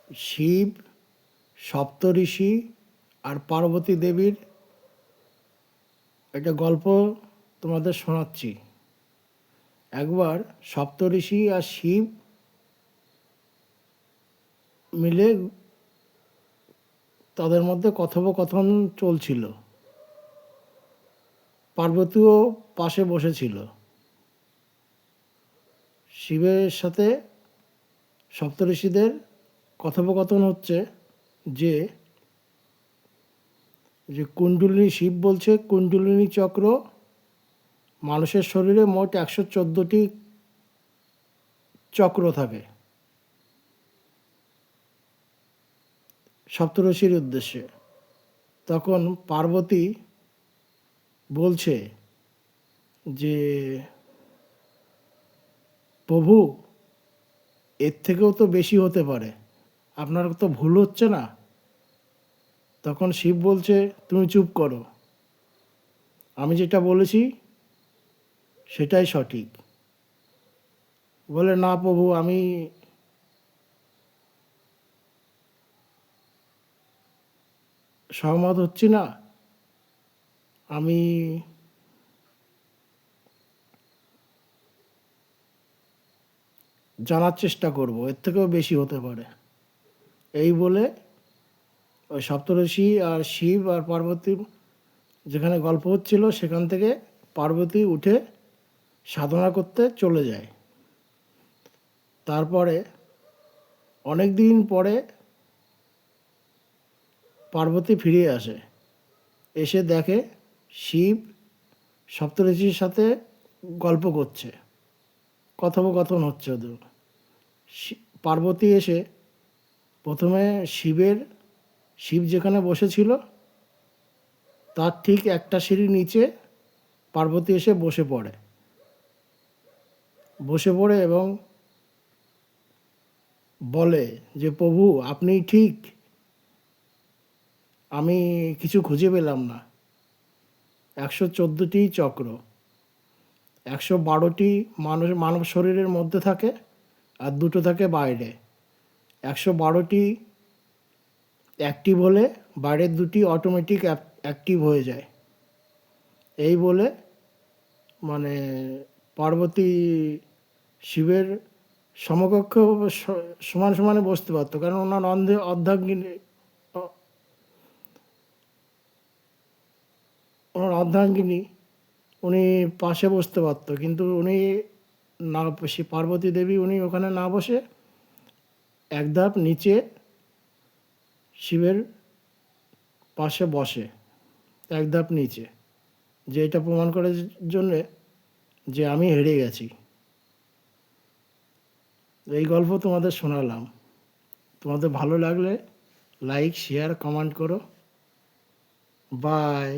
শিব, সপ্তঋষি আর পার্বতী দেবীর একটা গল্প তোমাদের শোনাচ্ছি। একবার সপ্তঋষি আর শিব মিলে তাদের মধ্যে কথোপকথন চলছিল। পার্বতীও পাশে বসেছিল। শিবের সাথে সপ্তঋষিদের কথোপকথন হচ্ছে যে যে কুণ্ডলিনী, শিব বলছে কুণ্ডলিনী চক্র মানুষের শরীরে মোট 114টি চক্র থাকে। সপ্তর্ষির উদ্দেশ্যে। তখন পার্বতী বলছে যে প্রভু, এর থেকেও তো বেশি হতে পারে, আপনার তো ভুল হচ্ছে না? তখন শিব বলছে, তুমি চুপ করো, আমি যেটা বলেছি সেটাই সঠিক। বলে, না প্রভু, আমি সহমত হচ্ছি না, আমি জানার চেষ্টা করব, এর থেকেও বেশি হতে পারে। এই বলে ওই সপ্তর্ষি আর শিব আর পার্বতী যেখানে গল্প হচ্ছিল সেখান থেকে পার্বতী উঠে সাধনা করতে চলে যায়। তারপরে অনেক দিন পরে পার্বতী ফিরে আসে। এসে দেখে শিব সপ্তর্ষির সাথে গল্প করছে, কথোপকথন হচ্ছে ওদের। পার্বতী এসে প্রথমে শিব যেখানে বসেছিল তার ঠিক একটা সিঁড়ি নিচে পার্বতী এসে বসে পড়ে এবং বলে যে প্রভু, আপনি ঠিক, আমি কিছু খুঁজে পেলাম না। 114টি চক্র, 112টি মানব শরীরের মধ্যে থাকে আর 2টো থাকে বাইরে। 112টি অ্যাক্টিভ হলে বাইরের 2টি অটোমেটিক অ্যাক্টিভ হয়ে যায়। এই বলে মানে পার্বতী শিবের সমকক্ষ সমান সমানে বসতে পারতো, কারণ ওনার অর্ধাঙ্গিনী উনি পাশে বসতে পারতো, কিন্তু উনি না, পার্বতী দেবী উনি ওখানে না বসে এক ধাপ নিচে শিবের পাশে বসে, এক ধাপ নিচে, যে এটা প্রমাণ করার জন্যে যে আমি হেরে গেছি। এই গল্প তোমাদের শোনালাম। তোমাদের ভালো লাগলে লাইক, শেয়ার, কমেন্ট করো। বাই।